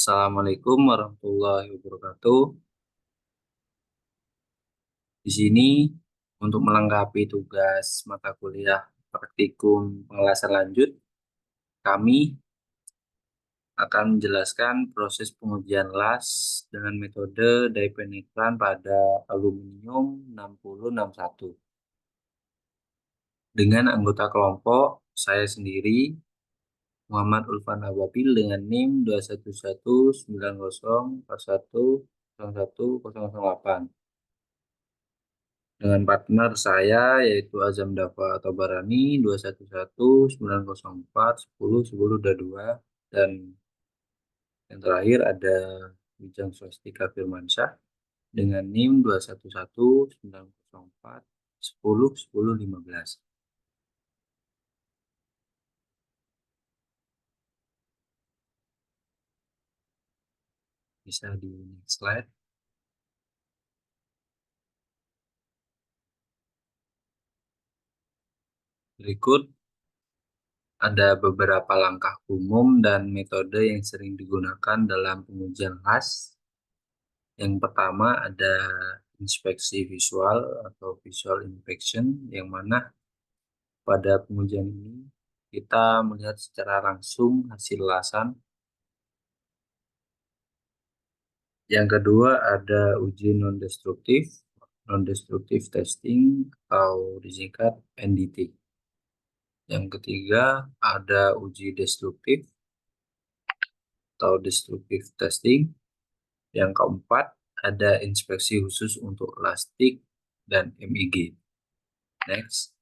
Assalamualaikum warahmatullahi wabarakatuh. Di sini untuk melengkapi tugas mata kuliah praktikum pengelasan lanjut, kami akan menjelaskan proses pengujian las dengan metode dye penetran pada aluminium 6061. Dengan anggota kelompok, saya sendiri, Muhammad Ulfan Ababil dengan NIM 2119041410008. Dengan partner saya yaitu Azam Dava Tabarani 21190410102 dan yang terakhir ada Wijang Swastika Firmansyah dengan NIM 2119041010115. Bisa di next slide. Berikut ada beberapa langkah umum dan metode yang sering digunakan dalam pengujian las. Yang pertama ada inspeksi visual atau visual inspection, yang mana pada pengujian ini kita melihat secara langsung hasil lasan. Yang kedua ada uji non-destruktif testing atau disingkat NDT. Yang ketiga ada uji destruktif atau destructive testing. Yang keempat ada inspeksi khusus untuk elastik dan MIG. Next.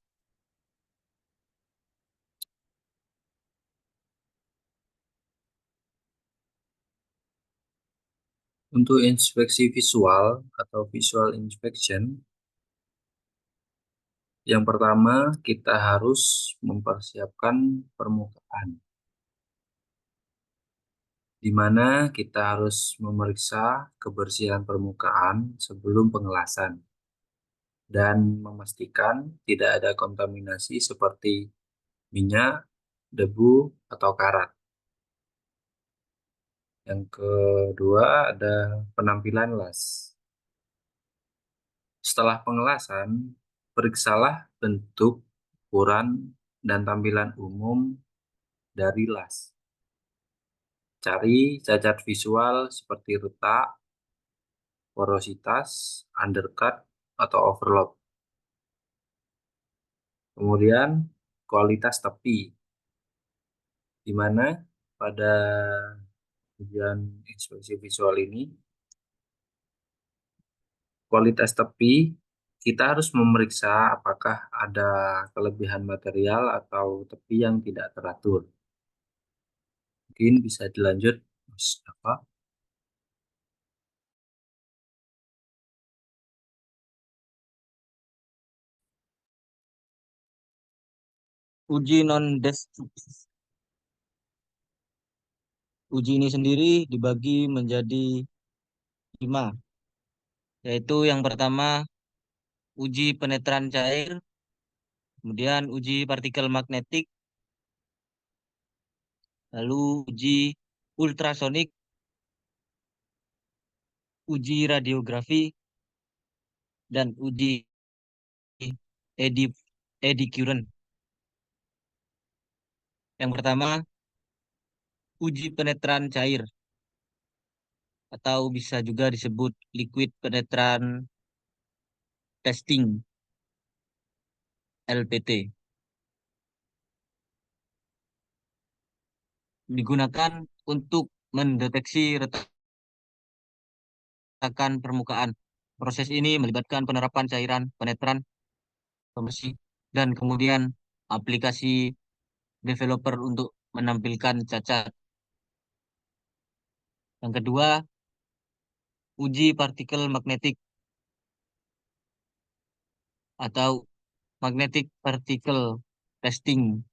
Untuk inspeksi visual atau visual inspection, yang pertama kita harus mempersiapkan permukaan, di mana kita harus memeriksa kebersihan permukaan sebelum pengelasan dan memastikan tidak ada kontaminasi seperti minyak, debu, atau karat. Yang kedua ada penampilan las. Setelah pengelasan, periksalah bentuk, ukuran, dan tampilan umum dari las. Cari cacat visual seperti retak, porositas, undercut, atau overlock. Kemudian kualitas tepi, di mana pada ujian inspeksi visual ini kualitas tepi kita harus memeriksa apakah ada kelebihan material atau tepi yang tidak teratur. Mungkin bisa dilanjut, Mas Dava. Uji non-destruktif. Uji ini sendiri dibagi menjadi 5, yaitu yang pertama uji penetran cair, kemudian uji partikel magnetik, lalu uji ultrasonik, uji radiografi, dan uji eddy current. Yang pertama, uji penetran cair atau bisa juga disebut liquid penetran testing LPT. Digunakan untuk mendeteksi retakan permukaan. Proses ini melibatkan penerapan cairan penetran, pembersih, dan kemudian aplikasi developer untuk menampilkan cacat. Yang kedua, uji partikel magnetik atau magnetic particle testing,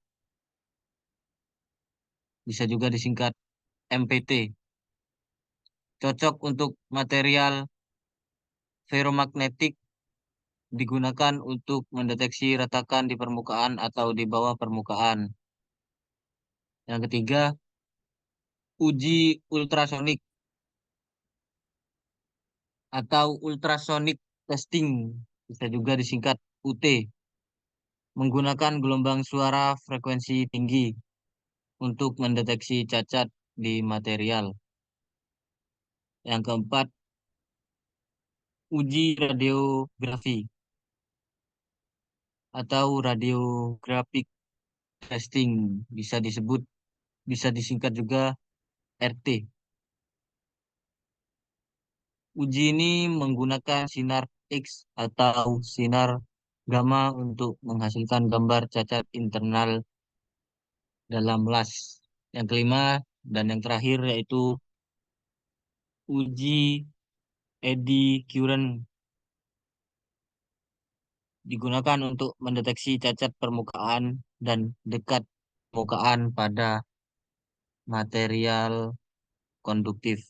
bisa juga disingkat MPT. Cocok untuk material ferromagnetik, digunakan untuk mendeteksi retakan di permukaan atau di bawah permukaan. Yang ketiga, uji ultrasonik atau ultrasonic testing, bisa juga disingkat UT, menggunakan gelombang suara frekuensi tinggi untuk mendeteksi cacat di material. Yang keempat, uji radiografi atau radiographic testing, bisa disebut, bisa disingkat juga RT. Uji ini menggunakan sinar X atau sinar gamma untuk menghasilkan gambar cacat internal dalam las. Yang kelima dan yang terakhir yaitu uji eddy Current, digunakan untuk mendeteksi cacat permukaan dan dekat permukaan pada material konduktif.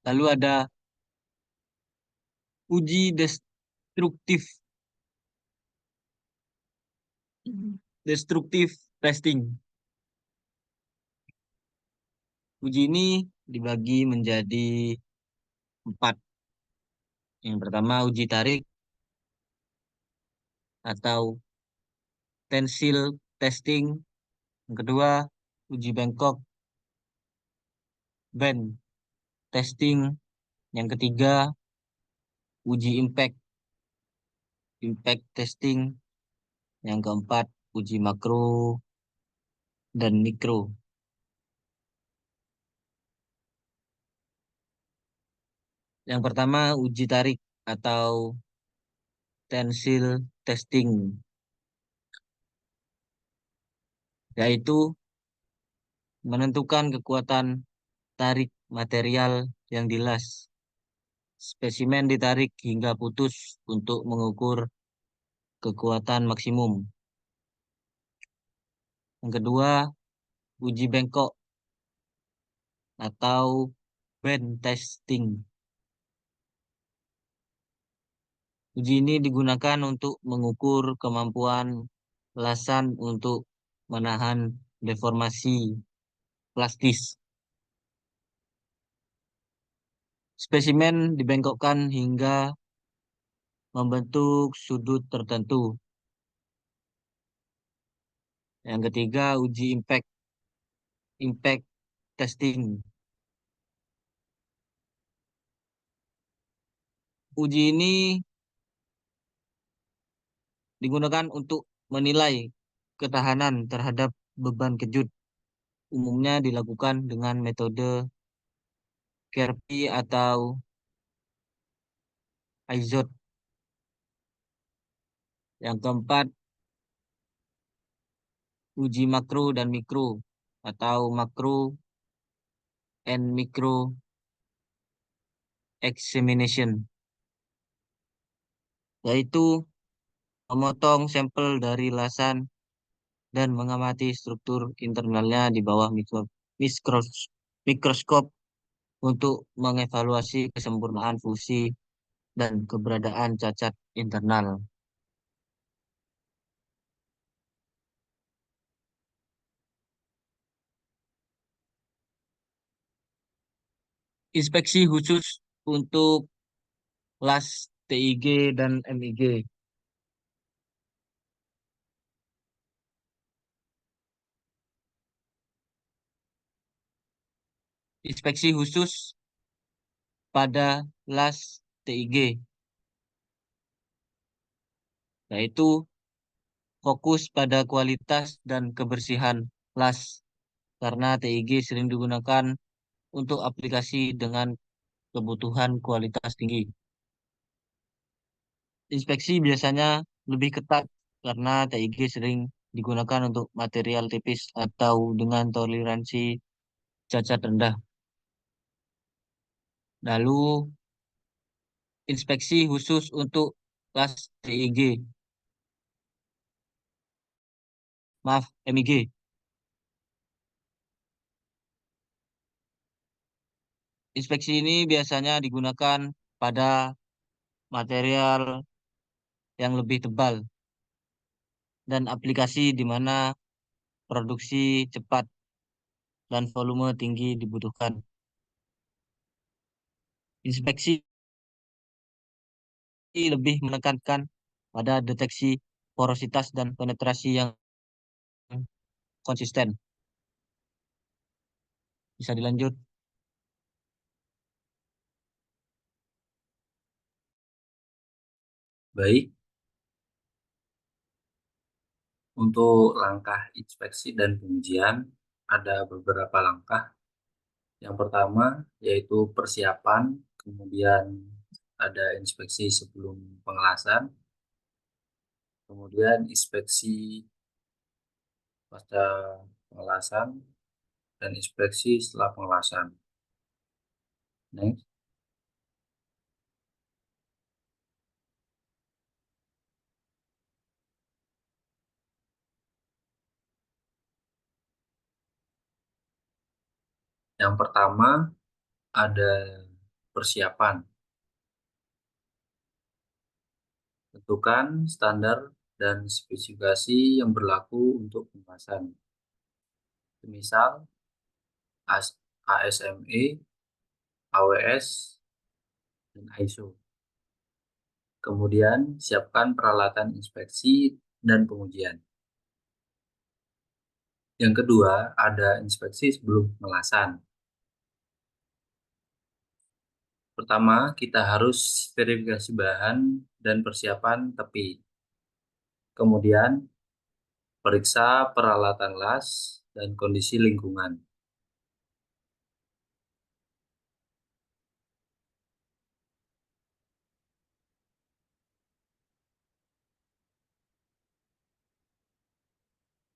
Lalu ada uji destruktif, destruktif testing. Uji ini dibagi menjadi empat. Yang pertama uji tarik atau tensile testing. Yang kedua uji bengkok bend testing. Yang ketiga uji impact impact testing. Yang keempat uji makro dan mikro. Yang pertama uji tarik atau tensile testing, yaitu menentukan kekuatan tarik material yang dilas. Spesimen ditarik hingga putus untuk mengukur kekuatan maksimum. Yang kedua, uji bengkok atau bend testing. Uji ini digunakan untuk mengukur kemampuan lasan untuk menahan deformasi plastis. Spesimen dibengkokkan hingga membentuk sudut tertentu. Yang ketiga, uji impact testing. Uji ini digunakan untuk menilai ketahanan terhadap beban kejut. Umumnya dilakukan dengan metode Kerpi atau IZOT. Yang keempat, uji makro dan mikro atau makro and micro examination, yaitu memotong sampel dari lasan dan mengamati struktur internalnya di bawah mikroskop untuk mengevaluasi kesempurnaan fungsi dan keberadaan cacat internal. Inspeksi khusus untuk las TIG dan MIG. Inspeksi khusus pada las TIG, yaitu fokus pada kualitas dan kebersihan las, karena TIG sering digunakan untuk aplikasi dengan kebutuhan kualitas tinggi. Inspeksi biasanya lebih ketat karena TIG sering digunakan untuk material tipis atau dengan toleransi cacat rendah. Lalu inspeksi khusus untuk las TIG, maaf MIG. Inspeksi ini biasanya digunakan pada material yang lebih tebal dan aplikasi di mana produksi cepat dan volume tinggi dibutuhkan. Inspeksi lebih menekankan pada deteksi porositas dan penetrasi yang konsisten. Bisa dilanjut. Baik, untuk langkah inspeksi dan pengujian ada beberapa langkah. Yang pertama yaitu persiapan, kemudian ada inspeksi sebelum pengelasan, kemudian inspeksi pasca pengelasan, dan inspeksi setelah pengelasan. Next. Yang pertama ada persiapan. Tentukan standar dan spesifikasi yang berlaku untuk pengelasan. Misal ASME, AWS, dan ISO. Kemudian siapkan peralatan inspeksi dan pengujian. Yang kedua, ada inspeksi sebelum pengelasan. Pertama, kita harus verifikasi bahan dan persiapan tepi. Kemudian, periksa peralatan las dan kondisi lingkungan.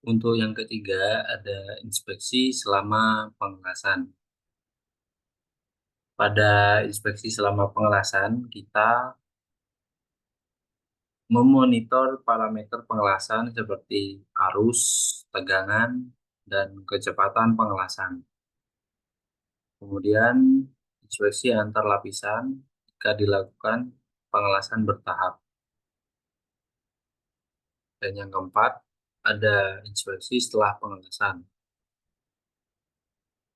Untuk yang ketiga, ada inspeksi selama pengelasan. Pada inspeksi selama pengelasan, kita memonitor parameter pengelasan seperti arus, tegangan, dan kecepatan pengelasan. Kemudian, inspeksi antar lapisan jika dilakukan pengelasan bertahap. Dan yang keempat, ada inspeksi setelah pengelasan.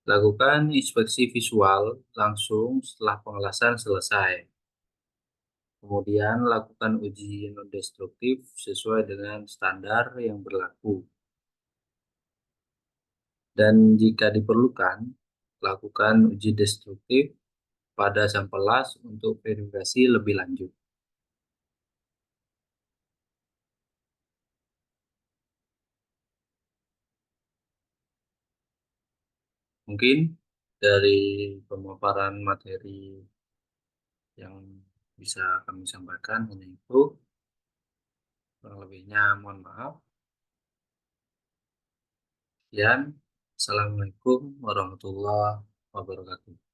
Lakukan inspeksi visual langsung setelah pengelasan selesai. Kemudian lakukan uji non-destruktif sesuai dengan standar yang berlaku. Dan jika diperlukan, lakukan uji destruktif pada sampel las untuk verifikasi lebih lanjut. Mungkin dari pemaparan materi yang bisa kami sampaikan hanya itu. Kurang lebihnya mohon maaf. Sekian. Assalamualaikum warahmatullahi wabarakatuh.